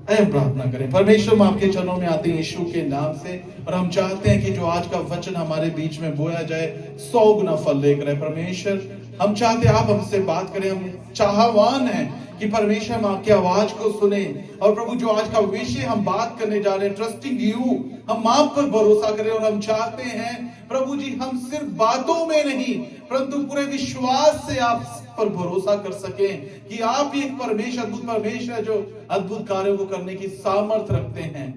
आइए हम प्रार्थना करें। परमेश्वर, हम आपके चरणों में आते हैं यीशु के नाम से, और हम चाहते हैं कि जो आज का वचन हमारे बीच में बोया जाए 100 गुना फल लेकर आए। परमेश्वर, हम चाहते हैं आप हमसे बात करें। हम चाहवान हैं कि परमेश्वर हम आपकी आवाज को सुने। और प्रभु, जो आज का विषय हम बात करने जा रहे हैं, ट्रस्टिंग यू, हम आप पर भरोसा करें। और हम चाहते हैं प्रभु जी, हम सिर्फ बातों में नहीं परंतु पूरे विश्वास से आप पर भरोसा कर सकें कि आप ही एक परमेश्वर, अद्भुत परमेश्वर है, जो अद्भुत कार्यों को करने की सामर्थ रखते हैं।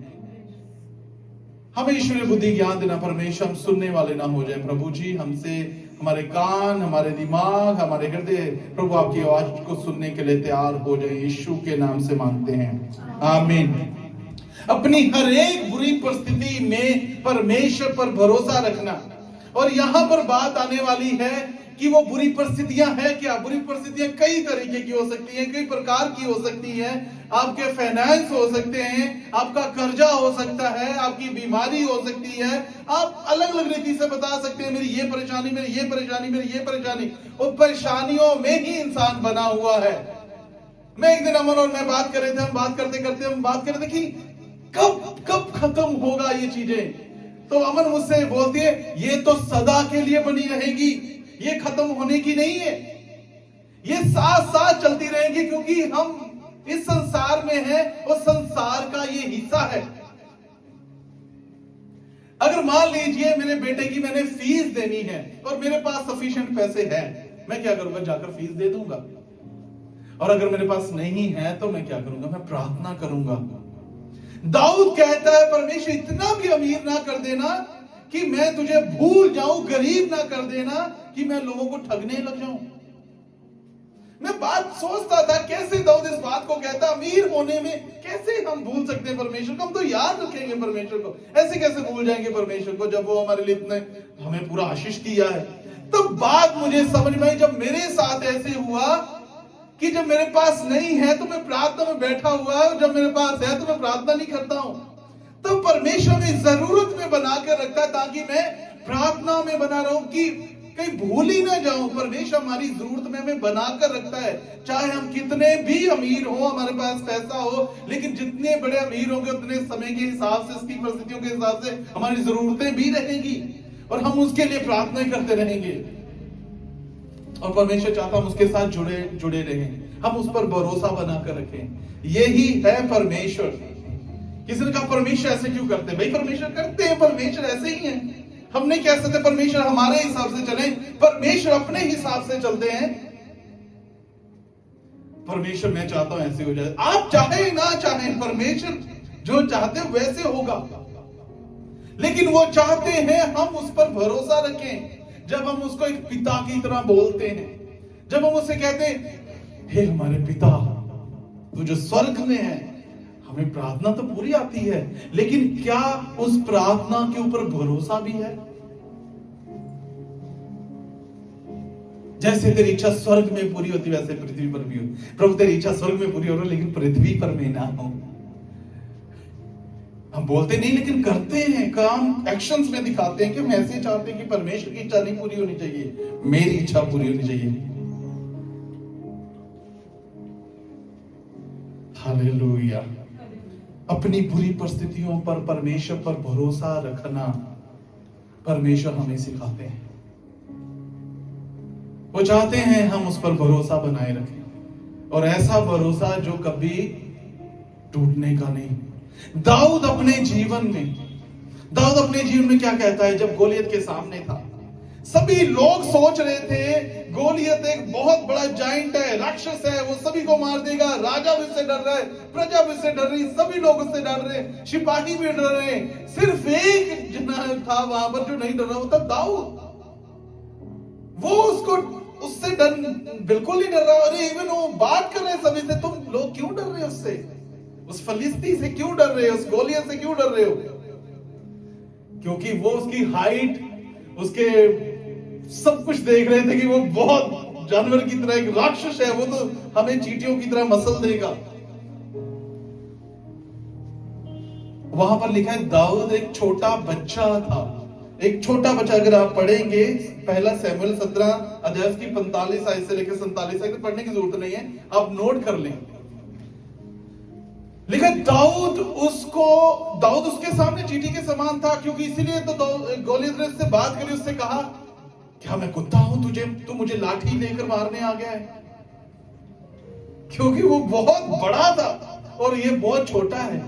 हमें ईश्वरीय बुद्धि ज्ञान देना परमेश्वर, हम सुनने वाले ना हो जाए। प्रभु जी, हमसे हमारे कान, हमारे दिमाग, हमारे हृदय प्रभु आपकी आवाज को सुनने के लिए तैयार हो जाए। यीशु के नाम से मांगते हैं, आमीन। अपनी हर एक बुरी परिस्थिति में परमेश्वर पर भरोसा रखना। और यहां पर बात आने वाली है कि वो बुरी परिस्थितियां हैं क्या। बुरी परिस्थितियां कई तरीके की हो सकती हैं, कई प्रकार की हो सकती हैं। आपके फाइनेंस हो सकते हैं, आपका कर्जा हो सकता है, आपकी बीमारी हो सकती है। आप अलग अलग रीति से बता सकते हैं, मेरी ये परेशानी, मेरी ये परेशानी, मेरी ये परेशानी। और परेशानियों में ही इंसान बना हुआ है। मैं एक दिन अमन और मैं बात कर रहे थे, हम बात कर रहे थे कि कब खत्म होगा ये चीजें। तो अमन मुझसे बोलती है, ये तो सदा के लिए बनी रहेगी, ये खत्म होने की नहीं है, ये साथ साथ चलती रहेगी, क्योंकि हम इस संसार में हैं और संसार का ये हिस्सा है। अगर मान लीजिए मेरे बेटे की मैंने फीस देनी है और मेरे पास सफिशिएंट पैसे हैं, मैं क्या करूंगा, जाकर फीस दे दूंगा। और अगर मेरे पास नहीं है तो मैं क्या करूंगा, मैं प्रार्थना करूंगा। दाऊद कहता है, परमेश्वर इतना भी अमीर ना कर देना कि मैं तुझे भूल जाऊं, गरीब ना कर देना कि मैं लोगों को ठगने लग जाऊं। मैं बात सोचता था, कैसे दाऊद इस बात को कहता, अमीर होने में कैसे हम भूल सकते हैं परमेश्वर को। हम तो याद रखेंगे परमेश्वर को, ऐसे कैसे भूल जाएंगे परमेश्वर को जब वो हमारे लिए इतने हमें पूरा आशीष किया है। तो बात मुझे समझ में आई, जब मेरे साथ ऐसे हुआ कि जब मेरे पास नहीं है तो मैं प्रार्थना में बैठा हुआ है, और जब मेरे पास है तो मैं प्रार्थना नहीं करता हूं। तो परमेश्वर ने जरूरत में बनाकर रखा है ताकि मैं प्रार्थना में बना रहूं, कि कहीं भूल ही ना जाऊं। परमेश्वर हमारी जरूरत में हमें बनाकर रखता है। चाहे हम कितने भी अमीर हो, हमारे पास पैसा हो, लेकिन जितने बड़े अमीर होंगे उतने समय के हिसाब से, उसकी परिस्थितियों के हिसाब से हमारी जरूरतें भी रहेंगी, और हम उसके लिए प्रार्थना करते रहेंगे। और परमेश्वर चाहता हम उसके साथ जुड़े रहें, हम उस पर भरोसा बनाकर रखें। यही है परमेश्वर। किसी ने कहा परमेश्वर ऐसे क्यों करते हैं? भाई परमेश्वर करते हैं, परमेश्वर ऐसे ही है। हम नहीं कह सकते परमेश्वर हमारे हिसाब से चले, परमेश्वर अपने हिसाब से चलते हैं। परमेश्वर, मैं चाहता हूं ऐसे हो जाए, आप चाहे ना चाहे, परमेश्वर जो चाहते हैं वैसे होगा। लेकिन वो चाहते हैं हम उस पर भरोसा रखें। जब हम उसको एक पिता की तरह बोलते हैं, जब हम उससे कहते हैं, हे हमारे पिता तू जो स्वर्ग में है, हमें प्रार्थना तो पूरी आती है, लेकिन क्या उस प्रार्थना के ऊपर भरोसा भी है? जैसे तेरी इच्छा स्वर्ग में पूरी होती वैसे पृथ्वी पर भी हो। प्रभु तेरी इच्छा स्वर्ग में पूरी हो रही, लेकिन पृथ्वी पर में ना हो। हम बोलते नहीं लेकिन करते हैं, काम एक्शंस में दिखाते हैं कि हम ऐसे चाहते हैं कि परमेश्वर की इच्छा नहीं पूरी होनी चाहिए, मेरी इच्छा पूरी होनी चाहिए। हालेलुया। अपनी बुरी परिस्थितियों पर परमेश्वर पर भरोसा रखना परमेश्वर हमें सिखाते हैं। वो चाहते हैं हम उस पर भरोसा बनाए रखें, और ऐसा भरोसा जो कभी टूटने का नहीं। दाऊद अपने जीवन में क्या कहता है? जब गोलियत के सामने था, सभी लोग सोच रहे थे गोलियत एक बहुत बड़ा जाइंट है, राक्षस है, वो सभी को मार देगा। राजा भी उससे डर रहा है, प्रजा भी उससे डर रही, सभी लोग उससे डर रहे, सिपाही भी डर रहे। सिर्फ एक जना था वहां पर जो नहीं डर रहा, वो था दाऊद। वो उससे डर बिल्कुल नहीं डर रहा। अरे इवन वो बात कर रहे सभी से, तुम लोग क्यों डर रहे हो उससे? उस फलिस्ती से क्यों डर रहे हो? उस गोलियत से क्यों डर रहे हो? क्योंकि वो उसकी हाइट, उसके सब कुछ देख रहे थे कि वो बहुत जानवर की तरह एक राक्षस है, वो तो हमें चींटियों की तरह मसल देगा। वहां पर लिखा है दाऊद एक छोटा बच्चा था। एक छोटा बच्चा, अगर आप पढ़ेंगे पहला शमूएल 17 अध्याय की 45 आयत से लेकर 47 आयत, पढ़ने की जरूरत नहीं है, आप नोट कर लें। लेकिन दाऊद उसके सामने चींटी के समान था, क्योंकि इसीलिए तो गोलियत ने उससे बात करी, उससे कहा क्या मैं कुत्ता हूं तू मुझे लाठी लेकर मारने आ गया है? क्योंकि वो बहुत बड़ा था और ये बहुत छोटा है।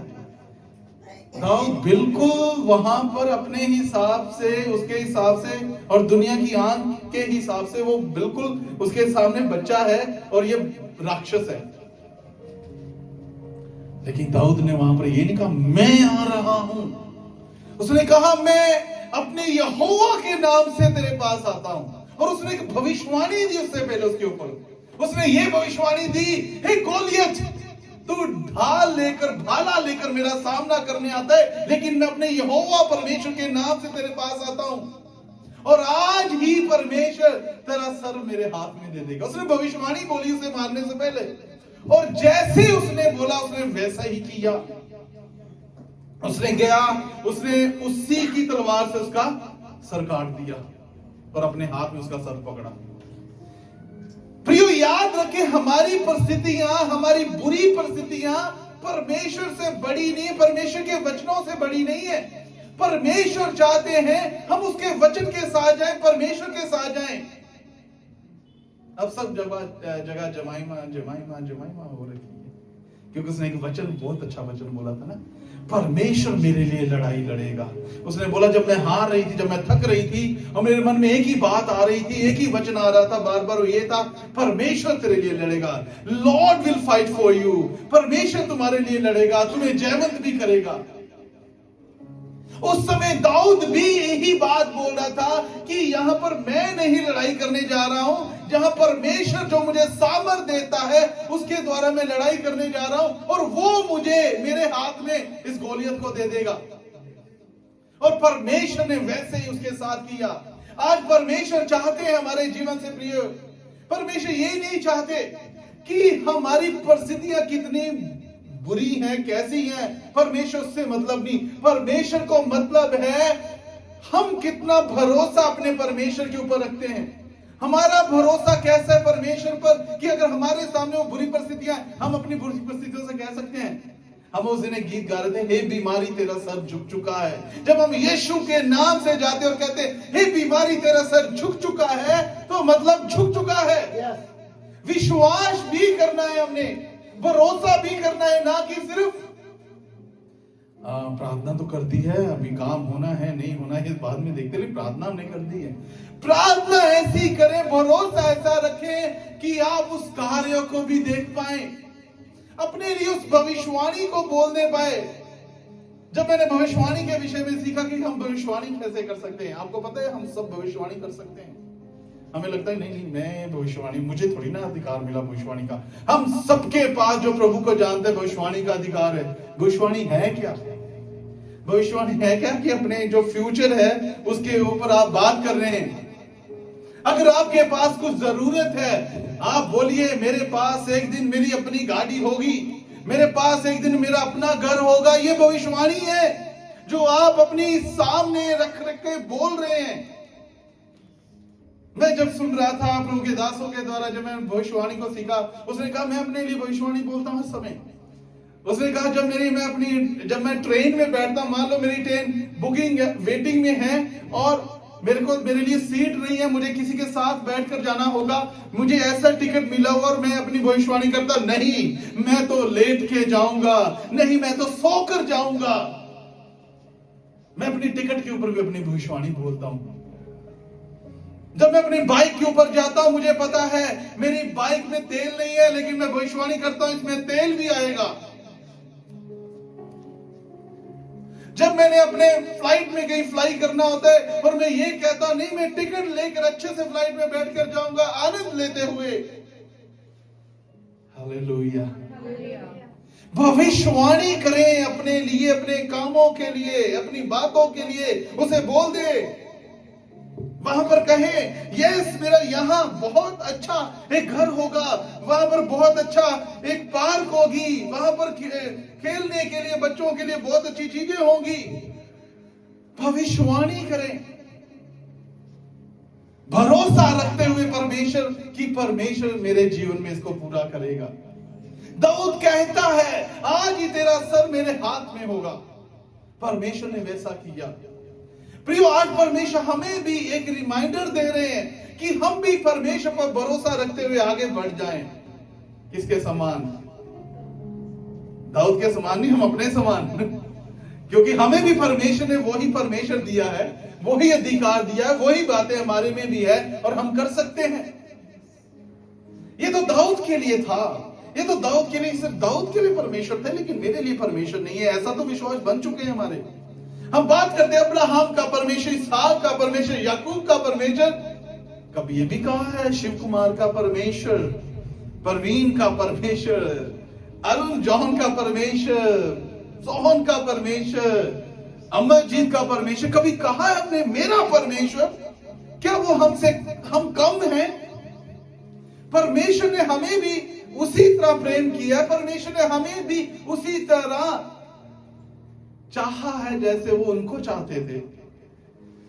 दाऊद बिल्कुल वहां पर अपने हिसाब से, उसके हिसाब से और दुनिया की आंख के हिसाब से वो बिल्कुल उसके सामने बच्चा है और ये राक्षस है। लेकिन दाऊद ने वहां पर ये नहीं कहा मैं आ रहा हूं, उसने कहा मैं अपने यहोवा के नाम से तेरे पास आता हूं। और उसने एक भविष्यवाणी दी उससे पहले उसके ऊपर। उसने ये भविष्यवाणी दी, हे गोलियत, तू भाला लेकर मेरा सामना करने आता है, लेकिन मैं अपने यहोवा परमेश्वर के नाम से तेरे पास आता हूं, और आज ही परमेश्वर तेरा सर मेरे हाथ में दे देगा। उसने भविष्यवाणी बोली उसे मारने से पहले, और जैसे उसने बोला उसने वैसा ही किया। उसने गया, उसने उसी की तलवार से उसका सर काट दिया और अपने हाथ में उसका सर पकड़ा। प्रियो, याद रखें, हमारी परिस्थितियां, हमारी बुरी परिस्थितियां परमेश्वर से बड़ी नहीं, परमेश्वर के वचनों से बड़ी नहीं है। परमेश्वर चाहते हैं हम उसके वचन के साथ जाएं, परमेश्वर के साथ जाएं। अब सब जगह जमाइमा जमाइमा जमाइमा हो रही है, क्योंकि उसने एक वचन, बहुत अच्छा वचन बोला था ना, परमेश्वर मेरे लिए लड़ाई लड़ेगा। उसने बोला जब मैं हार रही थी, जब मैं थक रही थी और मेरे मन में एक ही बात आ रही थी, एक ही वचन आ रहा था बार बार, ये था परमेश्वर तेरे लिए लड़ेगा। Lord will fight for you. परमेश्वर तुम्हारे लिए लड़ेगा, तुम्हें जयवंत भी करेगा। उस समय दाऊद भी यही बात बोल रहा था कि यहां पर मैं नहीं लड़ाई करने जा रहा हूं, जहां परमेश्वर जो मुझे सामर्थ देता है उसके द्वारा मैं लड़ाई करने जा रहा हूं, और वो मुझे मेरे हाथ में इस गोलियत को दे देगा। और परमेश्वर ने वैसे ही उसके साथ किया। आज परमेश्वर चाहते हैं हमारे जीवन से, प्रिय, परमेश्वर ये नहीं चाहते कि हमारी परिस्थितियां कितनी बुरी हैं, कैसी हैं, परमेश्वर से मतलब नहीं। परमेश्वर को मतलब है हम कितना भरोसा अपने परमेश्वर के ऊपर रखते हैं। हमारा भरोसा कैसा है परमेश्वर पर, कि अगर हमारे सामने वो बुरी परिस्थितियां, हम अपनी बुरी परिस्थितियों से कह सकते हैं। हम उस दिन एक गीत गा रहे थे, हे बीमारी तेरा सर झुक चुका है। जब हम यीशु के नाम से जाते और कहते हे बीमारी तेरा सर झुक चुका है, तो मतलब झुक चुका है। विश्वास भी करना है हमने, भरोसा भी करना है, ना कि सिर्फ प्रार्थना तो कर दी है, अभी काम होना है नहीं होना है इस बाद में देखते, लेकिन प्रार्थना हमने कर दी है। प्रार्थना ऐसी करें, भरोसा ऐसा रखें कि आप उस कार्य को भी देख पाए, अपने लिए उस भविष्यवाणी को बोलने पाए। जब मैंने भविष्यवाणी के विषय में सीखा कि हम भविष्यवाणी कैसे कर सकते हैं, आपको पता है हम सब भविष्यवाणी कर सकते हैं। हमें लगता है नहीं मैं भविष्यवाणी, मुझे थोड़ी ना अधिकार मिला भविष्यवाणी का। हम सबके पास जो प्रभु को जानते हैं भविष्यवाणी का अधिकार है। भविष्यवाणी है क्या? भविष्यवाणी है क्या कि अपने जो फ्यूचर है उसके ऊपर आप बात कर रहे हैं। अगर आपके पास कुछ जरूरत है, आप बोलिए मेरे पास एक दिन मेरी अपनी गाड़ी होगी, मेरे पास एक दिन मेरा अपना घर होगा। ये भविष्यवाणी है जो आप अपनी सामने रख के बोल रहे हैं। मैं जब सुन रहा था प्रभु के दासों के द्वारा, जब मैं भविष्यवाणी को सीखा, उसने कहा मैं अपने लिए भविष्यवाणी बोलता हूं हर समय। उसने कहा जब मैं ट्रेन में बैठता हूं, मान लो मेरी ट्रेन बुकिंग वेटिंग में है और मेरे लिए सीट नहीं है, मुझे किसी के साथ बैठकर जाना होगा, मुझे ऐसा टिकट मिला हुआ और मैं अपनी भविष्यवाणी करता नहीं मैं तो लेट के जाऊंगा, नहीं मैं तो सोकर जाऊंगा। मैं अपनी टिकट के ऊपर भी अपनी भविष्यवाणी बोलता हूं। जब मैं अपनी बाइक के ऊपर जाता हूं, मुझे पता है मेरी बाइक में तेल नहीं है, लेकिन मैं भविष्यवाणी करता हूं इसमें तेल भी आएगा। जब मैंने अपने फ्लाइट में कहीं फ्लाई करना होता है और मैं ये कहता नहीं मैं टिकट लेकर अच्छे से फ्लाइट में बैठकर जाऊंगा आनंद लेते हुए। हालेलुया। भविष्यवाणी करें अपने लिए, अपने कामों के लिए, अपनी बातों के लिए, उसे बोल दे। वहां पर कहे यस मेरा यहाँ बहुत अच्छा एक घर होगा, वहां पर बहुत अच्छा एक पार्क होगी, वहां पर खेलने के लिए बच्चों के लिए बहुत अच्छी चीजें होंगी। भविष्यवाणी करें भरोसा रखते हुए परमेश्वर की, परमेश्वर मेरे जीवन में इसको पूरा करेगा। दाऊद कहता है आज ही तेरा सर मेरे हाथ में होगा। परमेश्वर ने वैसा किया। प्रियो, आज परमेश्वर हमें भी एक रिमाइंडर दे रहे हैं कि हम भी परमेश्वर पर भरोसा रखते हुए आगे बढ़ जाएं। किसके समान? दाऊद के समान नहीं, हम अपने समान। क्योंकि हमें भी परमेश्वर ने वही परमेश्वर दिया है, वही अधिकार दिया है, वही बातें हमारे में भी है और हम कर सकते हैं। ये तो दाऊद के लिए था, ये तो दाऊद के लिए, सिर्फ दाऊद के लिए परमेश्वर थे, लेकिन मेरे लिए परमेश्वर नहीं है, ऐसा तो विश्वास बन चुके हैं हमारे। हम बात करते हैं अब्राहम का परमेश्वर, इसहाक का परमेश्वर, याकूब का परमेश्वर। कभी ये भी कहा है शिव कुमार का परमेश्वर, परवीन का परमेश्वर, अरुण जॉन का परमेश्वर, सोहन का परमेश्वर, अमरजीत का परमेश्वर। कभी कहा है हमने मेरा परमेश्वर? क्या वो हम कम हैं? परमेश्वर ने हमें भी उसी तरह प्रेम किया है, परमेश्वर ने हमें भी उसी तरह चाहा है जैसे वो उनको चाहते थे।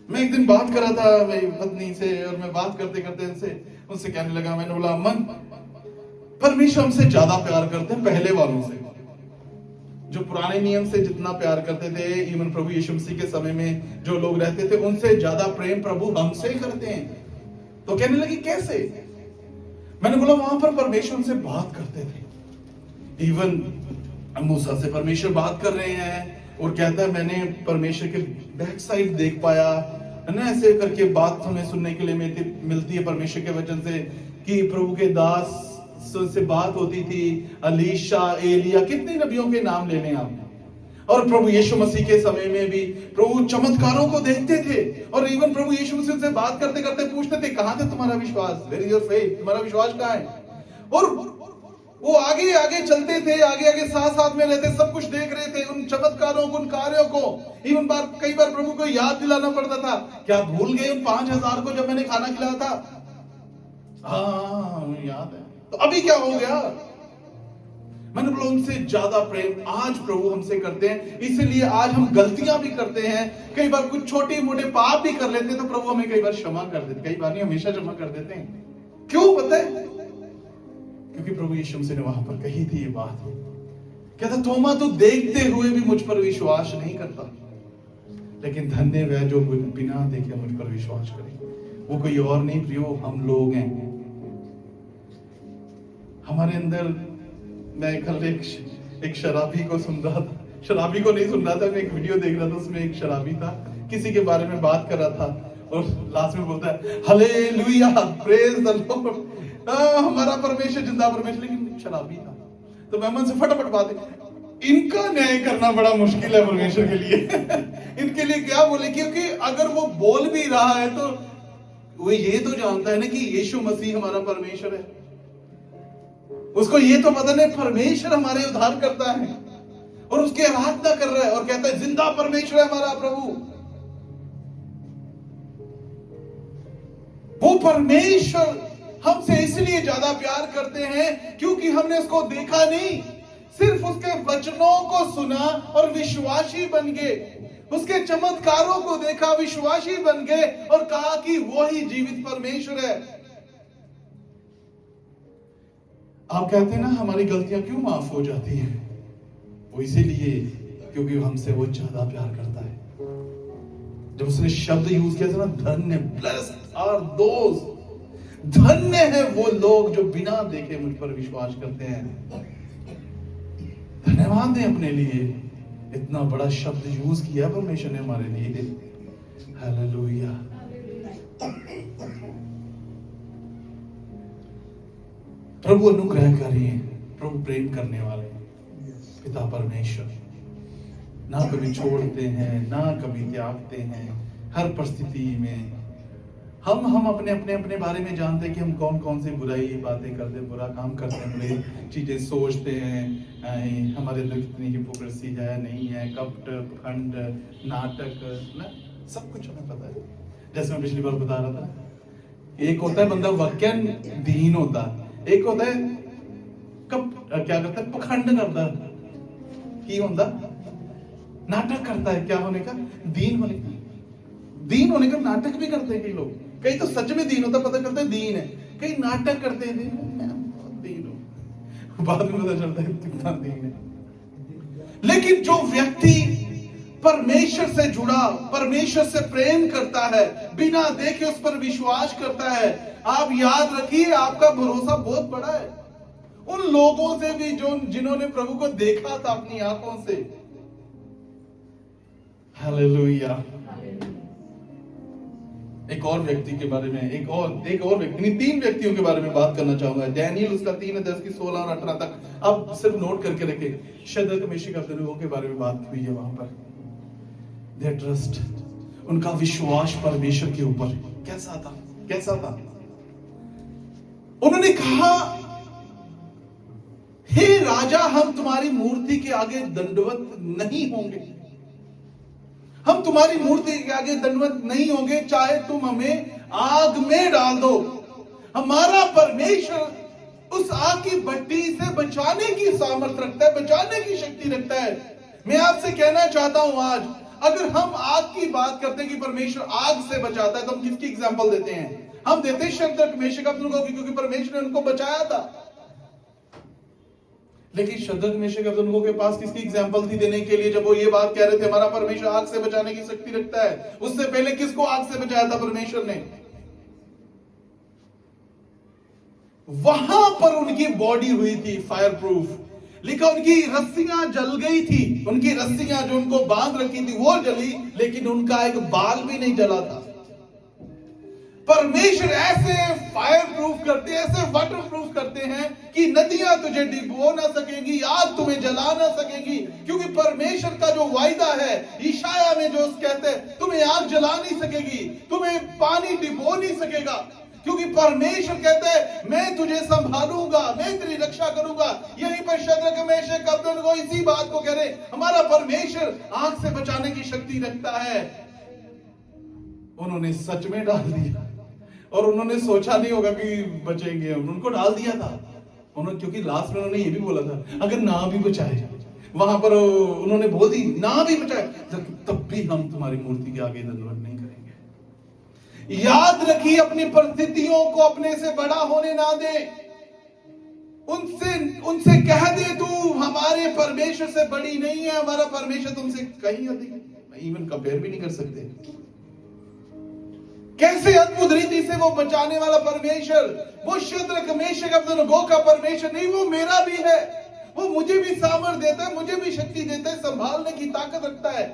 मैं एक दिन बात कर रहा था मेरी पत्नी से, और मैं बात करते करते उनसे कहने लगा, मैंने बोला अमन, परमेश्वर हमसे ज्यादा प्यार करते हैं पहले वालों से। जो पुराने नियम से जितना प्यार करते थे, इवन प्रभु यीशु मसीह के समय में जो लोग रहते थे, उनसे ज्यादा प्रेम प्रभु हमसे करते हैं। तो कहने लगी कैसे? मैंने बोला वहां पर परमेश्वर उनसे बात करते थे। इवन मूसा से परमेश्वर बात कर रहे हैं और कहता है मैंने परमेश्वर के बैक साइड देख पाया है ना, ऐसे करके बात हमें सुनने के लिए मिलती है परमेश्वर के वचन से कि प्रभु के दास से बात होती थी, अलीशा, एलिया, कितने नबियों के नाम ले लें आप। और प्रभु यीशु मसीह के समय में भी प्रभु चमत्कारों को देखते थे, और इवन प्रभु यीशु मसीह से बात करते करते पूछते थे कहां थे तुम्हारा विश्वास, वेयर इज योर फेथ, तुम्हारा विश्वास कहां है? और वो आगे आगे चलते थे, आगे आगे साथ साथ में रहते, सब कुछ देख रहे थे, उन चमत्कारों को, उन कार्यों को। इवन कई बार प्रभु को याद दिलाना पड़ता था, क्या भूल गए उन 5000 को जब मैंने खाना खिलाया था? हाँ याद है। तो अभी क्या हो गया? मैंने बोला उनसे ज्यादा प्रेम आज प्रभु हमसे करते हैं, इसीलिए आज हम गलतियां भी करते हैं, कई बार कुछ छोटे मोटे पाप भी कर लेते हैं, तो प्रभु हमें कई बार क्षमा कर देते, कई बार नहीं, हमेशा क्षमा कर देते हैं। क्यों पता है? क्योंकि प्रभु यीशु मसीह ने वहां पर कही थी ये बात, कहता तोमा तू देखते हुए भी मुझ पर विश्वास नहीं करता, लेकिन धन्य वह जो बिना देखे मुझ पर विश्वास करे। वो कोई और नहीं प्रियो, हम लोग हैं। हमारे अंदर, मैं कल एक शराबी को सुन रहा था, शराबी को नहीं सुन रहा था, मैं एक वीडियो देख रहा था, उसमें एक शराबी था, किसी के बारे में बात कर रहा था, और लास्ट में बोलता है हालेलुया, प्रेज द लॉर्ड, हमारा परमेश्वर जिंदा परमेश्वर, लेकिन शराबी था। तो मैं मन से फटाफट बात, इनका न्याय करना बड़ा मुश्किल है परमेश्वर के लिए। इनके लिए क्या बोले, क्योंकि अगर वो बोल भी रहा है तो वो ये तो जानता है ना कि यीशु मसीह हमारा परमेश्वर है, उसको ये तो पता नहीं परमेश्वर हमारे उद्धार करता है, और उसके आराधना कर रहा है और कहता है जिंदा परमेश्वर है हमारा प्रभु। वो परमेश्वर हमसे इसलिए ज्यादा प्यार करते हैं क्योंकि हमने उसको देखा नहीं, सिर्फ उसके वचनों को सुना और विश्वासी बन गए, उसके चमत्कारों को देखा, विश्वासी बन गए और कहा कि वही जीवित परमेश्वर है। आप कहते हैं ना हमारी गलतियां क्यों माफ हो जाती हैं? वो इसीलिए क्योंकि हमसे वो ज्यादा प्यार करता है। जब उसने शब्द यूज किया था ना, धन्य, ब्लेस्ड आर दोज, धन्य है वो लोग जो बिना देखे मुझ पर विश्वास करते हैं। धन्यवाद दें अपने लिए, इतना बड़ा शब्द यूज किया परमेश्वर ने हमारे लिए। हालेलुया। प्रभु अनुग्रह करिए, प्रभु प्रेम करने वाले पिता परमेश्वर ना कभी छोड़ते हैं, ना कभी त्यागते हैं। हर परिस्थिति में हम अपने अपने अपने बारे में जानते हैं कि हम कौन कौन सी बुराई बातें करते, बुरा काम करते हैं, बुरी चीजें सोचते हैं, हमारे अंदर कितनी हिपोक्रेसी है, नहीं है, कपट, पखंड, नाटक, ना सब कुछ हमें पता है। जैसे मैं पिछली बार बता रहा था, एक होता है बंदा वाक्यन दीन होता है, एक होता है क्या करता है, पखंड करता है, की होता नाटक करता है, क्या होने का, दीन होने का। दीन होने का नाटक भी करते हैं कई लोग, कई तो सच में दीन होता पता करते हैं दीन है, कई नाटक करते हैं मैं बहुत दीन हूं, बाद में पता चलता है दिखता नहीं है। लेकिन जो व्यक्ति परमेश्वर से जुड़ा, परमेश्वर से प्रेम करता है, बिना देखे उस पर विश्वास करता है, आप याद रखिए आपका भरोसा बहुत बड़ा है। उन लोगों से भी जो जिन्होंने प्रभु को देखा था अपनी आंखों से। हालेलुया। एक और व्यक्ति के बारे में, एक और व्यक्ति, 3 व्यक्तियों के बारे में बात करना चाहूंगा। डैनियल उसका 3:10-16 और 18 तक अब सिर्फ नोट करके रखें। शद्रक मेशक अबेदनगो के बारे में बात हुई है वहां पर। देयर ट्रस्ट, उनका विश्वास परमेश्वर के ऊपर कैसा था। उन्होंने कहा, हे राजा, हम तुम्हारी मूर्ति के आगे दंडवत नहीं होंगे। हम तुम्हारी मूर्ति के आगे दंडवत नहीं होंगे, चाहे तुम हमें आग में डाल दो। हमारा परमेश्वर उस आग की भट्टी से बचाने की सामर्थ्य रखता है, बचाने की शक्ति रखता है। मैं आपसे कहना चाहता हूं आज, अगर हम आग की बात करते हैं कि परमेश्वर आग से बचाता है, तो हम किसकी एग्जाम्पल देते हैं? हम देते हैं शद्रक मेशक अबेदनगो की, क्योंकि परमेश्वर ने उनको बचाया था। लेकिन शद्रक मेशक अबेदनगो के पास किसकी एग्जाम्पल थी देने के लिए? जब वो ये बात कह रहे थे हमारा परमेश्वर आग से बचाने की शक्ति रखता है, उससे पहले किसको आग से बचाया था परमेश्वर ने? वहां पर उनकी बॉडी हुई थी फायर प्रूफ, लिखा उनकी रस्सियां जल गई थी। उनकी रस्सियां जो उनको बांध रखी थी वो जली, लेकिन उनका एक बाल भी नहीं जला था। परमेश्वर ऐसे फायर प्रूफ करते हैं, ऐसे वाटर प्रूफ करते हैं कि नदियां तुझे डुबो ना सकेंगी, आग तुम्हें जला ना सकेगी, क्योंकि परमेश्वर का जो वायदा है, ईशाया में जो कहते हैं तुम्हें आग जला नहीं सकेगी, तुम्हें पानी डुबो नहीं सकेगा, क्योंकि परमेश्वर कहता है मैं तुझे संभालूंगा, मैं तेरी रक्षा करूंगा। यहीं पर शद्रक मेशक अबेदनगो इसी बात को कह रहे, हमारा परमेश्वर आग से बचाने की शक्ति रखता है। उन्होंने सच में डाल दिया, और उन्होंने सोचा नहीं होगा कि बचेंगे, उनको डाल दिया था उन्होंने, क्योंकि लास्ट में उन्होंने ये भी बोला था अगर ना भी बचाए, वहां पर उन्होंने बोल दी ना भी बचाए तब भी हम तुम्हारी मूर्ति के आगे दंडवत नहीं करेंगे। याद रखिए, अपनी परिस्थितियों को अपने से बड़ा होने ना दे। उनसे कह दे तू हमारे परमेश्वर से बड़ी नहीं है, हमारा परमेश्वर तुमसे कहीं अधिक है, इवन कंपेयर भी नहीं कर सकते। कैसे अद्भुत रीति से वो बचाने वाला परमेश्वर, वो शद्रक मेशक अबेदनगो का परमेश्वर नहीं, वो मेरा भी है, वो मुझे भी सामर्थ्य देता है, मुझे भी शक्ति देता है, संभालने की ताकत रखता है,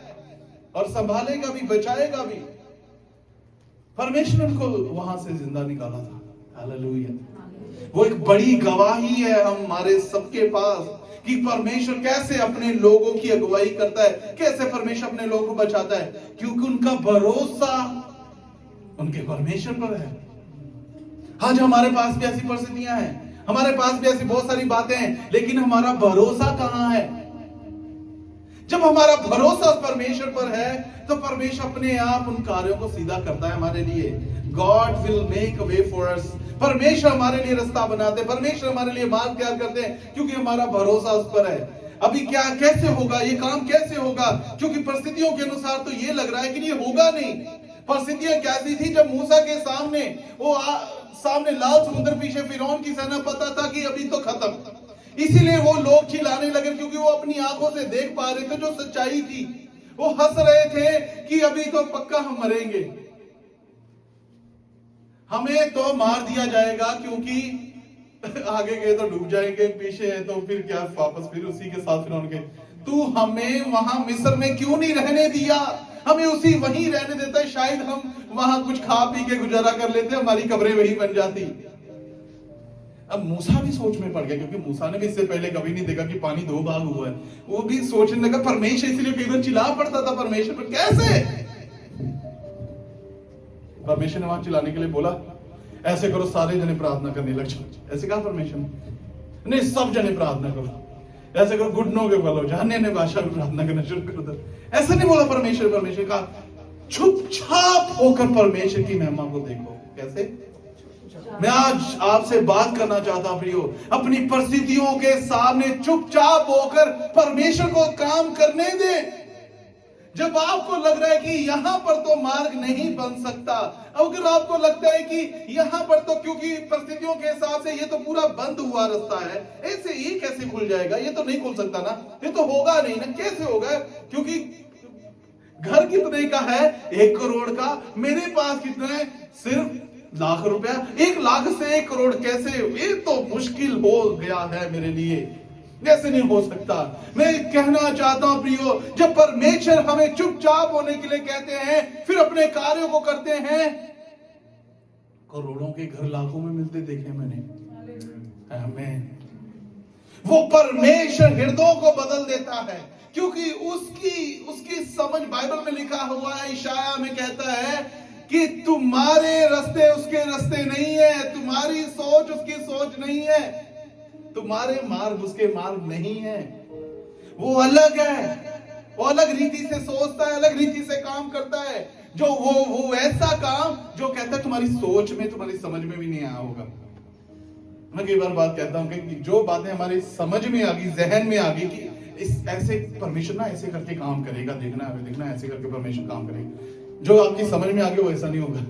और संभालेगा भी, बचाएगा भी। परमेश्वर उनको वहां से जिंदा निकाला था। हालेलुया। वो एक बड़ी गवाही है हमारे सबके पास कि परमेश्वर कैसे अपने लोगों की अगुवाई करता है, कैसे परमेश्वर अपने लोगों को बचाता है, क्योंकि उनका भरोसा उनके परमेश्वर पर है। आज हमारे पास भी ऐसी परिस्थितियां हैं, हमारे पास भी ऐसी बहुत सारी बातें हैं, लेकिन हमारा भरोसा कहां है? जब हमारा भरोसा परमेश्वर पर है तो परमेश्वर अपने आप उन कार्यों को सीधा करता है हमारे लिए। God will make a way for us. परमेश्वर हमारे लिए रास्ता बनाते, परमेश्वर हमारे लिए मार्ग तैयार करते हैं, क्योंकि हमारा भरोसा उस पर है। अभी क्या कैसे होगा, ये काम कैसे होगा? क्योंकि परिस्थितियों के अनुसार तो ये लग रहा है कि ये होगा नहीं। परिस्थितियां कैसी थी? जब मूसा के सामने सामने लाल समुद्र, पीछे फिरौन की सेना, पता था कि अभी तो खत्म। इसीलिए वो लोग चिल्लाने लगे, क्योंकि वो अपनी आंखों से देख पा रहे थे जो सच्चाई थी। वो हंस रहे थे कि अभी तो पक्का हम मरेंगे, हमें तो मार दिया जाएगा, क्योंकि आगे गए तो डूब जाएंगे, पीछे है तो फिर क्या, वापस फिर उसी के साथ फिर उनके। तू हमें वहां मिस्र में क्यों नहीं रहने दिया? हमें उसी वहीं रहने देता है, शायद हम वहां कुछ खा पी के गुजारा कर लेते, हमारी कब्रें वहीं बन जाती। अब मूसा भी सोच में पड़ गया, क्योंकि मूसा ने भी इससे पहले कभी नहीं देखा कि पानी 2 भाग हुआ है। वो भी सोचने लगा परमेश्वर, इसलिए कई बार चिल्ला पड़ता था परमेश्वर पर। कैसे? परमेश्वर ने वहां चिल्लाने के लिए बोला ऐसे करो, सारे जने प्रार्थना करने लग जाओ। ऐसे कहा परमेश्वर ने? नहीं, सब जने प्रार्थना करो। ऐसे करो, घुटनों के बल हो जाओ, अन्य भाषा में प्रार्थना करना शुरू कर दो। ऐसा नहीं बोला परमेश्वर। परमेश्वर का चुपचाप होकर परमेश्वर की महिमा को देखो। कैसे? मैं आज आपसे बात करना चाहता हूं प्रियो, अपनी परिस्थितियों के सामने चुपचाप होकर परमेश्वर को काम करने दे। जब आपको लग रहा है कि यहां पर तो मार्ग नहीं बन सकता, अगर आपको लगता है कि यहां पर तो क्योंकि परिस्थितियों के हिसाब से ये तो पूरा बंद हुआ रास्ता है, ऐसे ये कैसे खुल जाएगा, ये तो नहीं खुल सकता ना, ये तो होगा नहीं ना, कैसे होगा, क्योंकि घर कितने का है, 1 करोड़ का, मेरे पास कितना है, सिर्फ लाख रुपया, 1 लाख से 1 करोड़ कैसे, ये तो मुश्किल हो गया है मेरे लिए, ऐसे नहीं हो सकता। मैं कहना चाहता हूं प्रियो, जब परमेश्वर हमें चुपचाप होने के लिए कहते हैं, फिर अपने कार्यों को करते हैं, करोड़ों के घर लाखों में मिलते देखे मैंने। आमीन। वो परमेश्वर हृदयों को बदल देता है, क्योंकि उसकी समझ बाइबल में लिखा हुआ है, इशाया में कहता है कि तुम्हारे रास्ते उसके रास्ते नहीं है, तुम्हारी सोच उसकी सोच नहीं है, तुम्हारे मार्ग उसके मार्ग नहीं है, वो अलग है, वो अलग रीति से सोचता है, अलग रीति से काम करता है, जो वो ऐसा काम जो कहता है तुम्हारी सोच में, तुम्हारी समझ में भी नहीं आया होगा। मैं कई बार बात कहता हूं कि जो बातें हमारी समझ में आ गई, जहन में आ गई कि इस ऐसे परमेश्वर ना ऐसे करके काम करेगा, देखना ऐसे करके परमेश्वर काम करेगा, जो आपकी समझ में आ गई वो ऐसा नहीं होगा,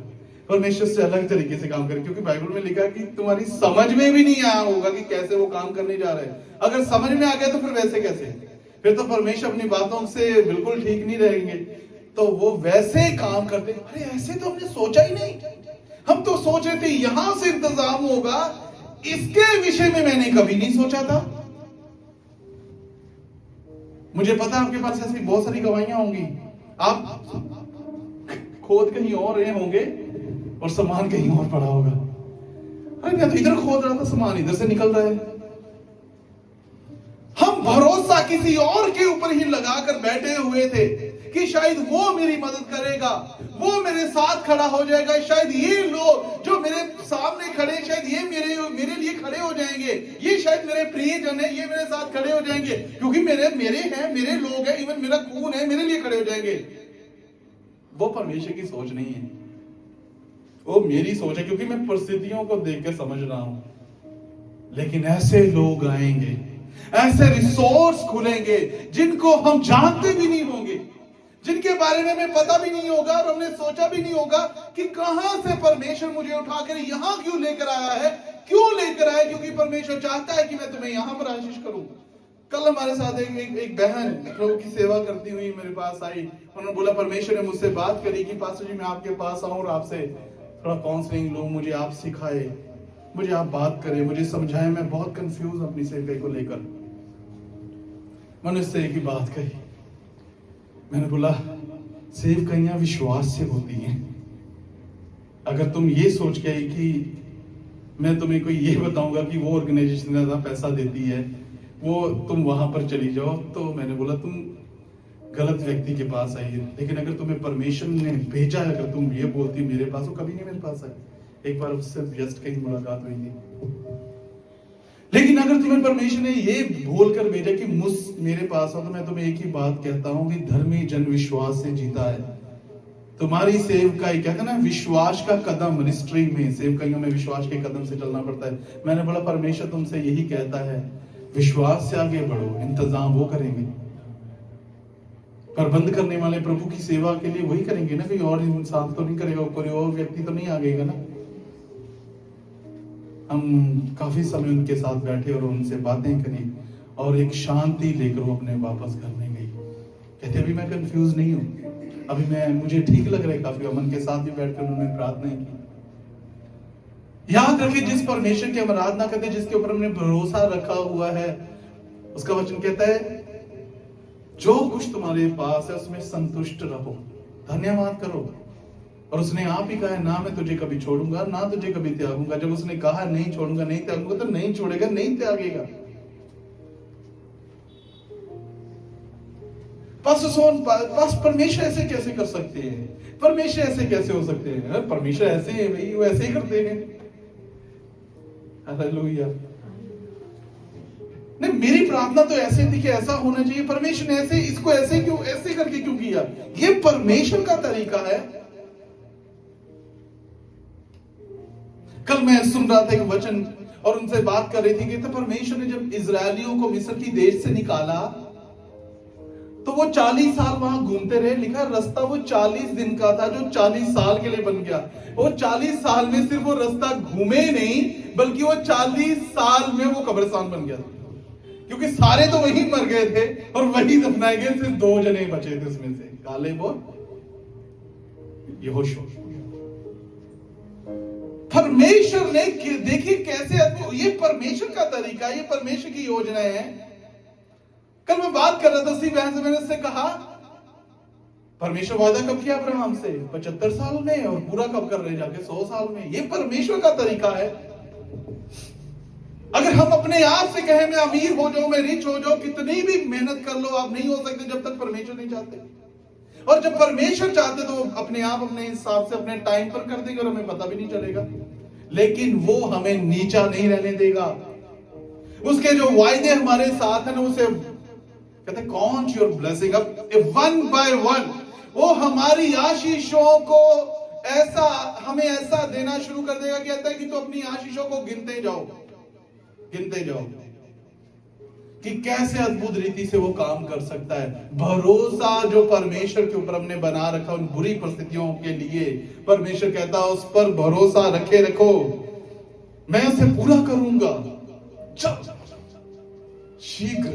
परमेश्वर से अलग तरीके से काम करे, क्योंकि बाइबल में लिखा है कि तुम्हारी समझ में भी नहीं आया होगा कि कैसे वो काम करने जा रहे हैं। अगर समझ में आ गया तो फिर वैसे कैसे, फिर तो परमेश्वर अपनी बातों से बिल्कुल ठीक नहीं रहेंगे, तो वो वैसे काम करते। अरे ऐसे तो हमने सोचा ही नहीं, हम तो सोच रहे थे यहां से इंतजाम होगा, इसके विषय में मैंने कभी नहीं सोचा था। मुझे पता है आपके पास ऐसी बहुत सारी गवाहियां होंगी, आप खोद कहीं और रहे होंगे और सामान कहीं और पड़ा होगा। अरे मैं तो इधर खोद रहा था, सामान इधर से निकल रहा है। हम भरोसा किसी और के ऊपर ही लगाकर बैठे हुए थे कि शायद वो मेरी मदद करेगा, वो मेरे साथ खड़ा हो जाएगा, शायद ये लोग जो मेरे सामने खड़े, शायद ये मेरे लिए खड़े हो जाएंगे, ये शायद मेरे प्रियजन है, ये मेरे साथ खड़े हो जाएंगे, क्योंकि मेरे हैं, मेरे लोग हैं, इवन मेरा खून है, मेरे लिए खड़े हो जाएंगे। वो परमेश्वर की सोच नहीं है, वो मेरी सोच है, क्योंकि मैं परिस्थितियों को देख के समझ रहा हूं। लेकिन ऐसे लोग आएंगे, ऐसे रिसोर्स खुलेंगे जिनको हम जानते भी नहीं होंगे, जिनके बारे में हमें पता भी नहीं होगा और हमने सोचा भी नहीं होगा कि कहां से परमेश्वर मुझे उठाकर यहां क्यों लेकर आया है, क्यों लेकर आया, क्योंकि परमेश्वर चाहता है कि मैं तुम्हें यहां पर आशीष करूं। कल हमारे साथ एक बहन प्रभु की सेवा करती हुई मेरे पास आई, उन्होंने बोला परमेश्वर ने मुझसे बात करी कि पास्टर जी मैं आपके पास आऊं और आपसे थोड़ा काउंसलिंग लूं, मुझे आप सिखाए, मुझे आप बात करें, मुझे समझाएं, मैं बहुत कंफ्यूज अपनी सेवकाई को लेकर। मैंने उससे एक ही बात कही, मैंने बोला सेवकाइयां विश्वास से होती हैं। अगर तुम ये सोच के आई कि मैं तुम्हें कोई ये बताऊंगा कि वो ऑर्गेनाइजेशन ज्यादा पैसा देती है, वो तुम वहां पर चली जाओ, तो मैंने बोला तुम गलत व्यक्ति के पास आई है। लेकिन अगर तुम्हें परमेश्वर ने भेजा है, अगर तुम ये बोलती मेरे पास, वो कभी नहीं मेरे पास आई। एक बार उससे जस्ट कहीं मुलाकात हुई थी। लेकिन अगर तुम्हें परमेश्वर ने ये बोलकर भेजा कि मेरे पास हो, तो मैं तुम्हें एक ही बात कहता हूं कि धर्मी जन विश्वास से जीता है। तुम्हारी सेवकाई, कहते हैं ना विश्वास का कदम, मिनिस्ट्री में सेवकाइयों में विश्वास के कदम से चलना पड़ता है। मैंने बोला परमेश्वर तुमसे यही कहता है, विश्वास से आगे बढ़ो, इंतजाम वो करेंगे। प्रबंध करने वाले प्रभु की सेवा के लिए वही करेंगे ना, कोई और इंसान तो नहीं करेगा, कोई और व्यक्ति तो नहीं आगेगा ना। हम काफी समय उनके साथ बैठे और उनसे बातें करी और एक शांति लेकर वो अपने वापस घर में गई। कहते अभी मैं कंफ्यूज नहीं हूं, अभी मुझे ठीक लग रहा है काफी। अमन के साथ भी बैठकर उन्होंने प्रार्थना की। याद रखिए, जिस परमेश्वर की हम आराधना करते हैं, जिसके ऊपर हमने भरोसा रखा हुआ है, उसका वचन कहता है जो कुछ तुम्हारे पास है उसमें संतुष्ट रहो, धन्यवाद करो। और उसने आप ही कहा है ना मैं तुझे कभी छोड़ूंगा, ना तुझे कभी त्यागूंगा। जब उसने कहा नहीं छोड़ूंगा, नहीं त्यागूंगा, तो नहीं छोड़ेगा, नहीं त्यागेगा। बस परमेश्वर ऐसे कैसे कर सकते हैं, परमेश्वर ऐसे कैसे हो सकते हैं, परमेश्वर ऐसे है भाई, वो ऐसे ही करते हैं। हालेलुया। नहीं, मेरी प्रार्थना तो ऐसे थी कि ऐसा होना चाहिए, परमेश्वर ने ऐसे, इसको ऐसे क्यों, ऐसे करके क्यों किया? ये परमेश्वर का तरीका है। कल मैं सुन रहा था एक वचन और उनसे बात कर रही थी कि तो परमेश्वर ने जब इजरायलियों को मिस्र की देश से निकाला, तो वो 40 साल वहां घूमते रहे। लिखा रास्ता वो 40 दिन का था जो 40 साल के लिए बन गया। वो 40 साल में सिर्फ वो रास्ता घूमे नहीं, बल्कि वो 40 साल में वो कब्रिस्तान बन गया, क्योंकि सारे तो वहीं मर गए थे और वहीं दफनाए गए, सिर्फ 2 जने बचे थे उसमें से, कालेब और यहोशू। परमेश्वर ने देखिए कैसे, ये परमेश्वर का तरीका, ये परमेश्वर की योजना है। कल मैं बात कर रहा था, उसी बहन से मैंने उससे कहा, परमेश्वर वादा कब किया अब्राहम से? 75 साल में, और पूरा कब कर रहे जाके 100 साल में। ये परमेश्वर का तरीका है। अगर हम अपने आप से कहें मैं अमीर हो जाऊं, मैं रिच हो जाऊं, कितनी भी मेहनत कर लो, आप नहीं हो सकते जब तक परमेश्वर नहीं चाहते। और जब परमेश्वर चाहते तो अपने आप अपने हिसाब से अपने टाइम पर कर देगा और हमें पता भी नहीं चलेगा। लेकिन वो हमें नीचा नहीं रहने देगा। उसके जो वायदे हमारे साथ है ना, उसे कहते count your blessing up one by one. वो हमारी आशीषों को ऐसा हमें ऐसा देना शुरू कर देगा, कहता है कि तो अपनी आशीषों को गिनते जाओ कि कैसे अद्भुत रीति से वो काम कर सकता है। भरोसा जो परमेश्वर के ऊपर हमने बना रखा उन बुरी परिस्थितियों के लिए, परमेश्वर कहता है उस पर भरोसा रखो, मैं उसे पूरा करूंगा शीघ्र।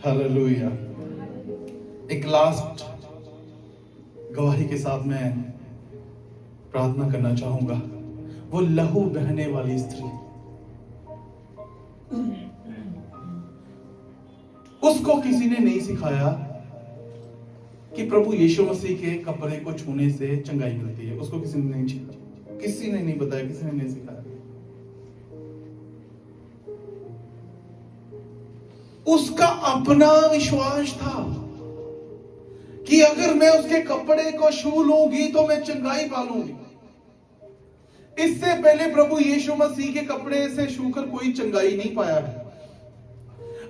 हालेलुया। एक लास्ट गवाही के साथ मैं प्रार्थना करना चाहूंगा। वो लहू बहने वाली स्त्री, उसको किसी ने नहीं सिखाया कि प्रभु यीशु मसीह के कपड़े को छूने से चंगाई मिलती है। उसको किसी ने नहीं सिखाया, किसी ने नहीं बताया, किसी ने नहीं सिखाया। उसका अपना विश्वास था कि अगर मैं उसके कपड़े को छू लूंगी तो मैं चंगाई पालूंगी। इससे पहले प्रभु यीशु मसीह के कपड़े से छूकर कोई चंगाई नहीं पाया है।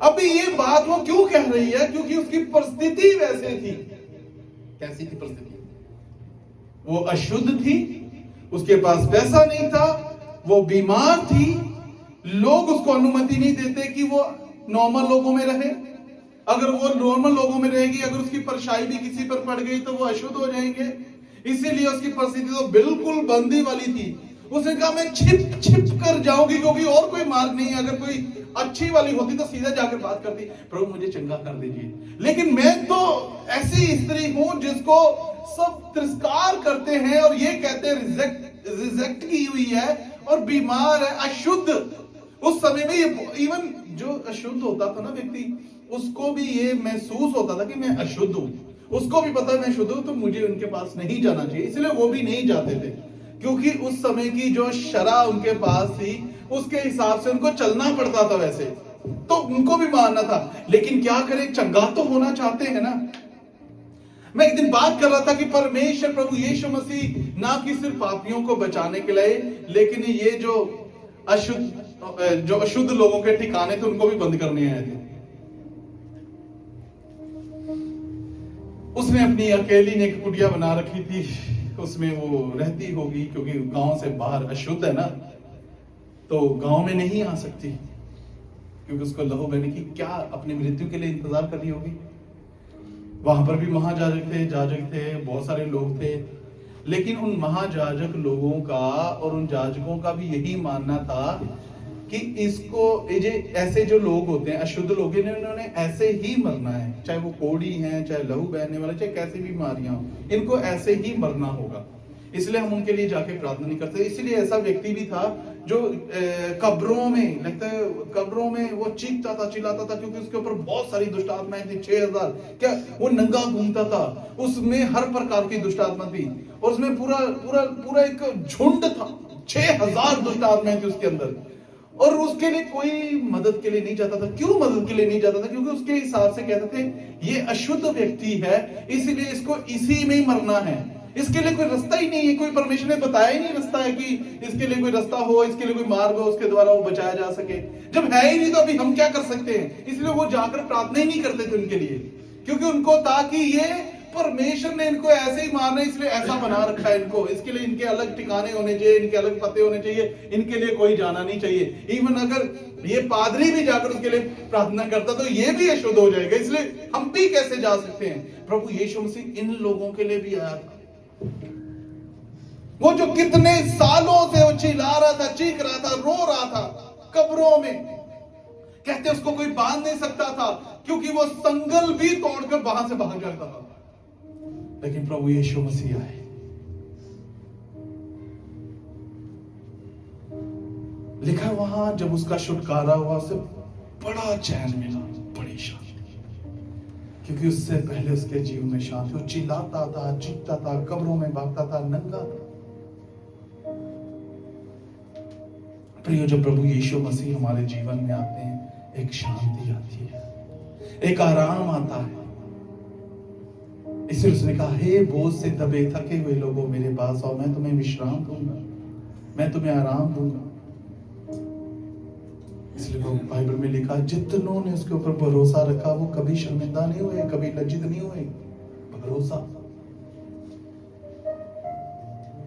अभी ये बात वो क्यों कह रही है? क्योंकि उसकी परिस्थिति वैसे थी। कैसी थी परिस्थिति? वो अशुद्ध थी, उसके पास पैसा नहीं था, वो बीमार थी, लोग उसको अनुमति नहीं देते कि वो नॉर्मल लोगों में रहे। अगर वो नॉर्मल लोगों में रहेगी, अगर उसकी परछाई भी किसी पर पड़ गई तो वो अशुद्ध हो जाएंगे। इसीलिए उसकी परिस्थिति तो बिल्कुल बंदी वाली थी। उसने कहा मैं छिप कर जाऊंगी, क्योंकि और कोई मार्ग नहीं है। अगर कोई अच्छी वाली होती तो सीधा जाकर बात करती, प्रभु मुझे चंगा कर दीजिए। लेकिन मैं तो ऐसी स्त्री हूं जिसको सब तिरस्कार करते हैं और ये कहते हैं रिजेक्ट की हुई है और बीमार है, अशुद्ध। उस समय में ये इवन जो अशुद्ध होता था ना व्यक्ति, उसको भी ये महसूस होता था कि मैं अशुद्ध हूं। उसको भी पता है मैं शुद्ध हूं, तो मुझे उनके पास नहीं जाना चाहिए। इसलिए वो भी नहीं जाते थे, क्योंकि उस समय की जो शरअ उनके पास थी उसके हिसाब से उनको चलना पड़ता था। वैसे तो उनको भी मानना था, लेकिन क्या करें, चंगा तो होना चाहते हैं ना। मैं एक दिन बात कर रहा था कि परमेश्वर प्रभु यीशु मसीह ना कि सिर्फ पापियों को बचाने के लिए, लेकिन ये जो अशुद्ध लोगों के ठिकाने थे उनको भी बंद करने आए थे। उसने अपनी अकेली ने एक कुटिया बना रखी थी, उसमें वो रहती होगी, क्योंकि गांव से बाहर अशुद्ध है ना, तो गांव में नहीं आ सकती, क्योंकि उसको लहू बहने की क्या अपनी मृत्यु के लिए इंतजार करनी होगी। वहां पर भी जाजक थे, बहुत सारे लोग थे, लेकिन उन महाजाजक लोगों का और उन जाजकों का भी यही मानना था कि इसको ऐसे जो लोग होते हैं अशुद्ध लोग, इन्होंने ऐसे ही मरना है, चाहे वो कोढ़ी हैं, चाहे लहू बहने वाले, चाहे कैसी बीमारियां हो, इनको ऐसे ही मरना होगा। इसलिए हम उनके लिए जाके प्रार्थना नहीं करते। इसलिए ऐसा व्यक्ति भी था जो कब्रों में लगता है, कब्रों में वो चीखता था, चिल्लाता था, क्योंकि उसके ऊपर बहुत सारी दुष्ट आत्माएं थी। 6000 क्या वो नंगा घूमता था, उसमें हर प्रकार की दुष्ट आत्मा थी, और उसमें पूरा एक झुंड था। 6000 दुष्ट आत्माएं थी उसके अंदर, और उसके लिए कोई मदद के लिए नहीं जाता था। क्यों मदद के लिए नहीं जाता था? क्योंकि उसके हिसाब से कहते थे ये अशुद्ध व्यक्ति है, इसीलिए इसको इसी में ही मरना है, इसके लिए कोई रास्ता ही नहीं है। कोई परमेश्वर ने बताया ही नहीं रास्ता है कि इसके लिए कोई रास्ता हो, इसके लिए कोई मार्ग हो, उसके द्वारा वो बचाया जा सके। जब है ही नहीं तो अभी हम क्या कर सकते हैं? इसलिए वो जाकर प्रार्थना ही नहीं करते थे उनके लिए, क्योंकि उनको था कि ये परमेश्वर ने इनको ऐसे ही मारना है, इसलिए ऐसा बना रखा है इनको, इसके लिए इनके अलग ठिकाने होने चाहिए, इनके अलग पते होने चाहिए, इनके लिए कोई जाना नहीं चाहिए। इवन अगर ये पादरी भी जाकर उसके लिए प्रार्थना करता तो ये भी अशुद्ध हो जाएगा, इसलिए हम भी कैसे जा सकते हैं। प्रभु यीशु मसीह इन लोगों के लिए भी आया था। वो जो कितने सालों से वो चिल्ला रहा था, चीख रहा था, रो रहा था कब्रों में, कहते उसको कोई बांध नहीं सकता था क्योंकि वो संगल भी तोड़कर वहां से भाग जाता था। लेकिन प्रभु यीशु मसीह आए, लिखा वहां जब उसका छुटकारा हुआ उसे बड़ा चैन मिला, बड़ी शांति, क्योंकि उससे पहले उसके जीवन में शांति। वो चिल्लाता था, चीखता था, कब्रों में भागता था, नंगा था। प्रियो, जब प्रभु यीशु मसीह हमारे जीवन में आते हैं, एक शांति आती है, एक आराम आता है। इसलिए उसने कहा, हे बोझ से दबे थके हुए लोगों मेरे पास आओ, मैं तुम्हें विश्राम दूंगा, मैं तुम्हें आराम दूंगा। इसलिए बाइबल में लिखा, जितनों ने उसके ऊपर भरोसा रखा वो कभी शर्मिंदा नहीं हुए, कभी लज्जित नहीं हुए। भरोसा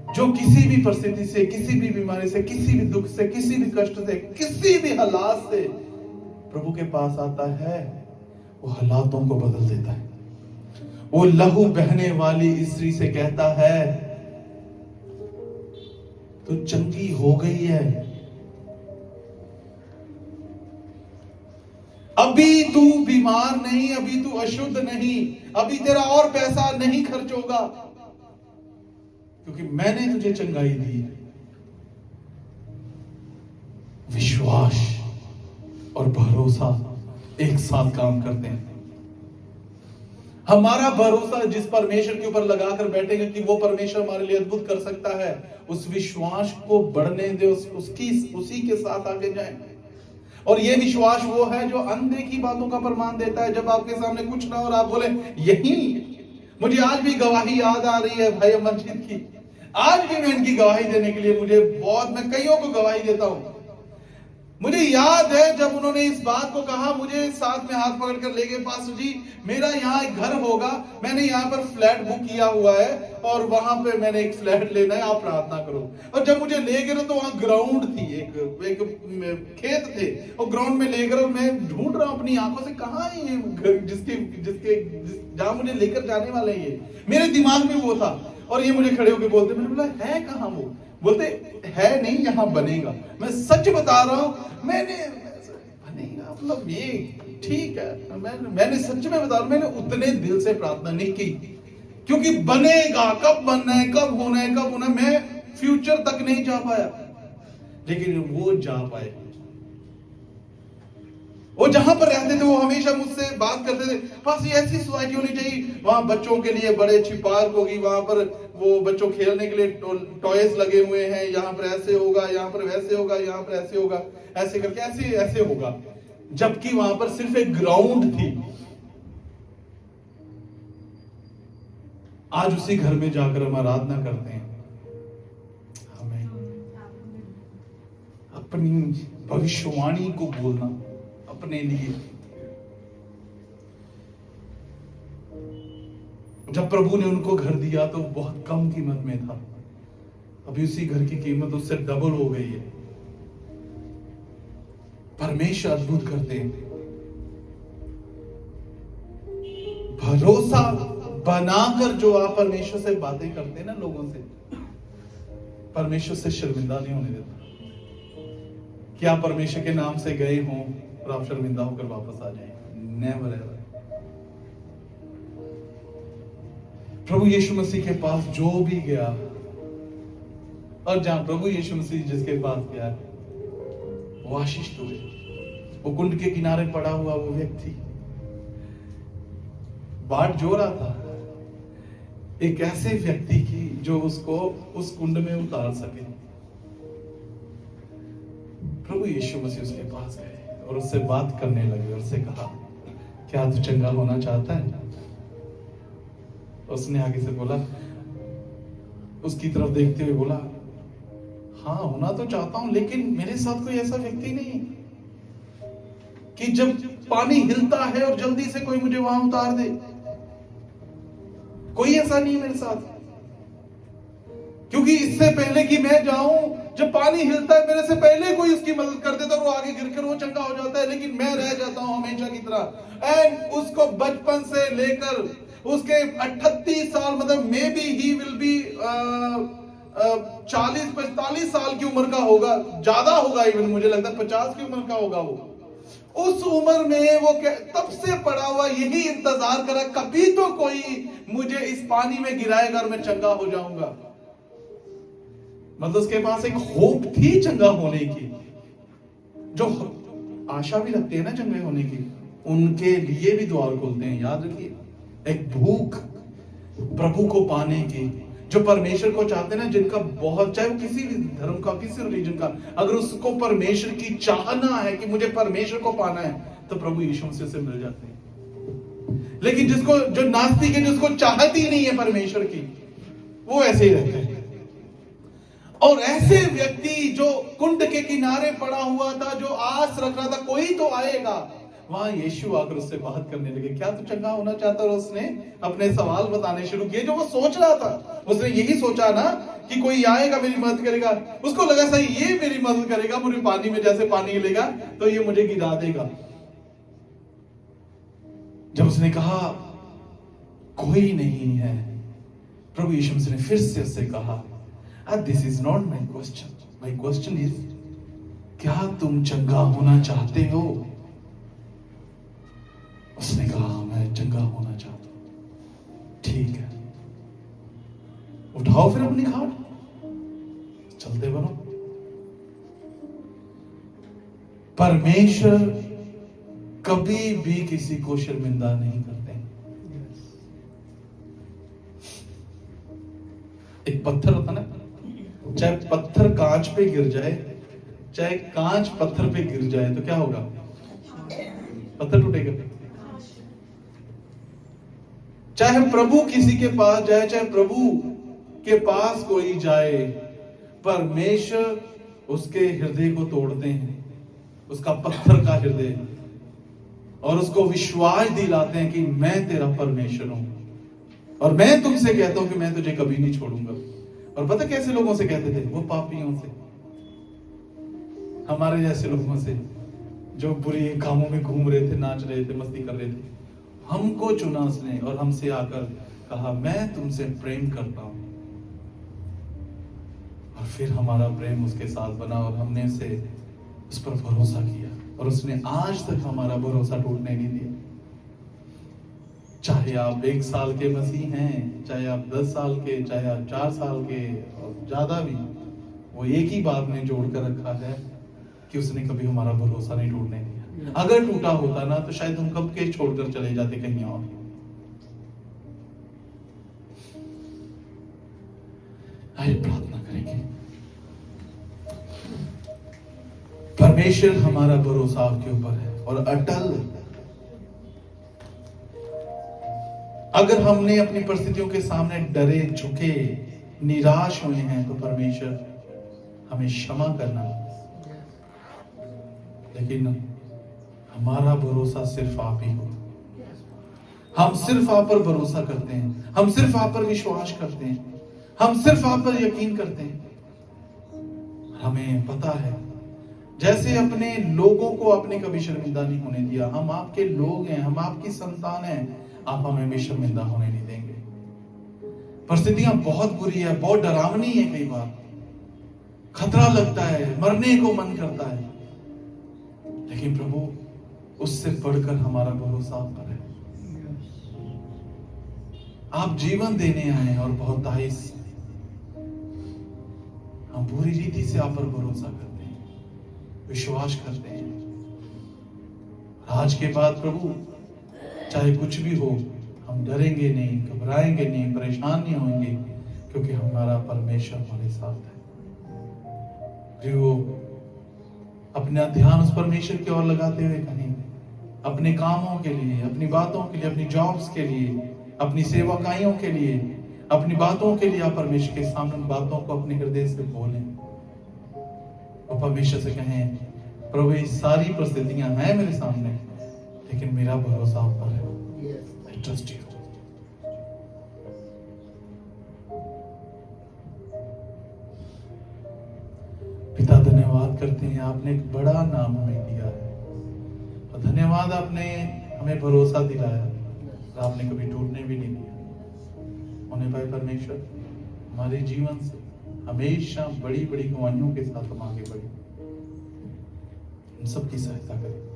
जो किसी भी परिस्थिति से, किसी भी बीमारी से, किसी भी दुख से, किसी भी कष्ट से, किसी भी हालात से प्रभु के पास आता है, वो हालातों को बदल देता है। वो लहू बहने वाली स्त्री से कहता है, तू चंगी हो गई है, अभी तू बीमार नहीं, अभी तू अशुद्ध नहीं, अभी तेरा और पैसा नहीं खर्च होगा, क्योंकि मैंने तुझे चंगाई दी है। विश्वास और भरोसा एक साथ काम करते हैं। हमारा भरोसा जिस परमेश्वर के ऊपर लगाकर बैठेंगे कि वो परमेश्वर हमारे लिए अद्भुत कर सकता है, उस विश्वास को बढ़ने दे, उसी के साथ आगे जाएं। और ये विश्वास वो है जो अनदेखी बातों का प्रमाण देता है। जब आपके सामने कुछ ना और आप बोले यही, मुझे आज भी गवाही याद आ रही है भाई अमरजीत की, आज भी मैं इनकी गवाही देने के लिए मैं कईयों को गवाही देता हूं। मुझे याद है जब उन्होंने इस बात को कहा, मुझे साथ में हाथ पकड़कर ले गए, पास्टर जी मेरा यहाँ एक घर होगा, मैंने यहाँ पर फ्लैट बुक किया हुआ है और वहां पे मैंने एक फ्लैट लेना है, आप प्रार्थना करो। और जब मुझे ले गए तो वहां ग्राउंड थी, एक खेत थे, और ग्राउंड में ले गए, मैं ढूंढ रहा हूं अपनी आंखों से कहाँ है ये जहां मुझे लेकर जाने वाले हैं। ये मेरे दिमाग में वो था, और ये मुझे खड़े होकर बोलते, मैंने बोला है कहाँ वो? बोलते है नहीं, यहाँ बनेगा। मैं सच बता रहा हूं, मैंने बनेगा मतलब ये ठीक है, मैंने सच में बता रहा हूं, मैंने उतने दिल से प्रार्थना नहीं की, क्योंकि बनेगा, कब बनना है, कब होना है, कब होना है, मैं फ्यूचर तक नहीं जा पाया, लेकिन वो जा पाए। वो जहां पर रहते थे वो हमेशा मुझसे बात करते थे, बस ये ऐसी सोसाइटी होनी चाहिए, वहां बच्चों के लिए बड़े अच्छी पार्क होगी, वहां पर वो बच्चों खेलने के लिए टॉयज लगे हुए हैं, यहाँ पर ऐसे होगा, यहाँ पर वैसे होगा, यहाँ पर ऐसे होगा, ऐसे करके ऐसे ऐसे होगा। जबकि वहां पर सिर्फ एक ग्राउंड थी। आज उसी घर में जाकर हम आराधना करते हैं। हमें अपनी भविष्यवाणी को बोलना अपने लिए। जब प्रभु ने उनको घर दिया तो बहुत कम कीमत में था, अभी उसी घर की कीमत उससे डबल हो गई है। परमेश्वर अद्भुत करते हैं। भरोसा बनाकर जो आप परमेश्वर से बातें करते हैं ना, लोगों से, परमेश्वर से शर्मिंदा नहीं होने देता। कि आप परमेश्वर के नाम से गए हों और आप शर्मिंदा होकर वापस आ जाएं, नेवर एवर। प्रभु यीशु मसीह के पास जो भी गया, और जहां प्रभु यीशु मसीह जिसके पास गया वो आशीष हुए। वो कुंड के किनारे पड़ा हुआ वो व्यक्ति बाट जो रहा था एक ऐसे व्यक्ति की जो उसको उस कुंड में उतार सके। प्रभु यीशु मसीह उसके पास गए और उससे बात करने लगे और उससे कहा, क्या तू चंगा होना चाहता है? उसने आगे से बोला, उसकी तरफ देखते हुए बोला, हाँ होना तो चाहता हूं, लेकिन मेरे साथ कोई ऐसा व्यक्ति नहीं कि जब पानी हिलता है और जल्दी से कोई मुझे वहां उतार दे। कोई ऐसा नहीं है मेरे साथ, क्योंकि इससे पहले कि मैं जाऊं, जब पानी हिलता है मेरे से पहले कोई उसकी मदद कर देता है, वो आगे गिरकर वो चंगा हो जाता है, लेकिन मैं रह जाता हूं हमेशा की तरह। एंड उसको बचपन से लेकर उसके 38 साल, मतलब may be he will be 40-45 साल की उम्र का होगा, ज्यादा होगा, इवन मुझे लगता है 50 की उम्र का होगा वो। उस उम्र में वो तब से पड़ा हुआ यही इंतजार करा, कभी तो कोई मुझे इस पानी में गिराएगा और मैं चंगा हो जाऊंगा। मतलब उसके पास एक होप थी चंगा होने की, जो आशा भी रखते हैं ना चंगे होने की, उनके लिए भी द्वार खोलते हैं। याद रखिए, एक भूख प्रभु को पाने की, जो परमेश्वर को चाहते हैं ना, जिनका बहुत, चाहे वो किसी भी धर्म का, किसी रिलीजन का, अगर उसको परमेश्वर की चाहना है कि मुझे परमेश्वर को पाना है, तो प्रभु यीशु मसीह से मिल जाते हैं। लेकिन जिसको, जो नास्तिक है, जिसको चाहत ही नहीं है परमेश्वर की, वो ऐसे ही रहते हैं। और ऐसे व्यक्ति जो कुंड के किनारे पड़ा हुआ था, जो आस रख रहा था कोई तो आएगा, वहां यीशु आकर उससे बात करने लगे, क्या तू चंगा होना चाहता? और उसने अपने सवाल बताने शुरू किए जो वो सोच रहा था। उसने यही सोचा ना कि कोई आएगा मेरी मदद करेगा, उसको लगा सही ये मेरी मदद करेगा, मुझे पानी में जैसे पानी हिलेगा तो ये मुझे गिरा देगा। जब उसने कहा कोई नहीं है, प्रभु यीशु मसीह ने फिर से उससे कहा, this is not my question, my question is, क्या तुम चंगा होना चाहते हो? उसने कहा मैं चंगा होना चाहता हूं। ठीक है, उठाओ फिर अपनी खाट, चलते बनो। परमेश्वर कभी भी किसी को शर्मिंदा नहीं करते। एक पत्थर होता ना, चाहे पत्थर कांच पे गिर जाए, चाहे कांच पत्थर पे गिर जाए, तो क्या होगा? पत्थर टूटेगा। चाहे प्रभु किसी के पास जाए, चाहे प्रभु के पास कोई जाए, परमेश्वर उसके हृदय को तोड़ते हैं, उसका पत्थर का हृदय, और उसको विश्वास दिलाते हैं कि मैं तेरा परमेश्वर हूं और मैं तुमसे कहता हूं कि मैं तुझे कभी नहीं छोड़ूंगा। और पता कैसे लोगों से कहते थे? वो पापियों से, हमारे जैसे लोगों से, जो बुरी कामों में घूम रहे थे, नाच रहे थे, मस्ती कर रहे थे। हमको चुना उसने और हमसे आकर कहा मैं तुमसे प्रेम करता हूं, और फिर हमारा प्रेम उसके साथ बना और हमने उस पर भरोसा किया, और उसने आज तक हमारा भरोसा टूटने नहीं दिया। चाहे आप 1 साल के मसीह हैं, चाहे आप 10 साल के, चाहे आप 4 साल के और ज्यादा भी, वो एक ही बात ने जोड़ कर रखा है कि उसने कभी हमारा भरोसा नहीं टूटने दिया। अगर टूटा होता ना तो शायद हम कब के छोड़कर चले जाते कहीं और। आइए प्रार्थना करेंगे। परमेश्वर, हमारा भरोसा आपके ऊपर है और अटल। अगर हमने अपनी परिस्थितियों के सामने डरे, झुके, निराश हुए हैं, तो परमेश्वर हमें क्षमा करना, लेकिन हमारा भरोसा सिर्फ आप ही हो। हम सिर्फ आप पर भरोसा करते हैं, हम सिर्फ आप पर विश्वास करते हैं, हम सिर्फ आप पर यकीन करते हैं। हमें पता है, जैसे अपने लोगों को आपने कभी शर्मिंदा नहीं होने दिया, हम आपके लोग हैं, हम आपकी संतान हैं, आप हमें भी शर्मिंदा होने नहीं देंगे। परिस्थितियां बहुत बुरी है, बहुत डरावनी है, कई बार खतरा लगता है, मरने को मन करता है, लेकिन प्रभु उससे बढ़कर हमारा भरोसा आप पर है। आप जीवन देने आए और बहुत दाई से हम पूरी रीति से आप पर भरोसा करते हैं, विश्वास करते हैं। आज के बाद प्रभु चाहे कुछ भी हो, हम डरेंगे नहीं, घबराएंगे नहीं, परेशान नहीं होंगे, क्योंकि हमारा परमेश्वर हमारे साथ है। जो अपना ध्यान उस परमेश्वर की ओर लगाते हुए कहें, अपने कामों के लिए, अपनी बातों के लिए, अपनी जॉब्स के लिए, अपनी सेवकाइयों के लिए, अपनी बातों के लिए आप परमेश्वर के सामने बातों को अपने हृदय से बोलें और परमेश्वर से कहें, प्रभु ये सारी परिस्थितियां हैं मेरे सामने, लेकिन मेरा भरोसा आप पर है। I trust you। करते हैं, आपने एक बड़ा नाम हमें दिया है और धन्यवाद, आपने हमें भरोसा दिलाया और आपने कभी टूटने भी नहीं दिया। होने पाए परमेश्वर, हमारे जीवन से हमेशा बड़ी बड़ी गवाहियों के साथ हम आगे बढ़े, हम सबकी सहायता करें।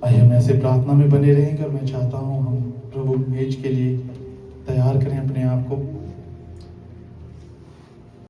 आइए हम ऐसे प्रार्थना में बने रहेंगे और मैं चाहता हूं हम प्रभु मेज के लिए तैयार करें अपने आप को।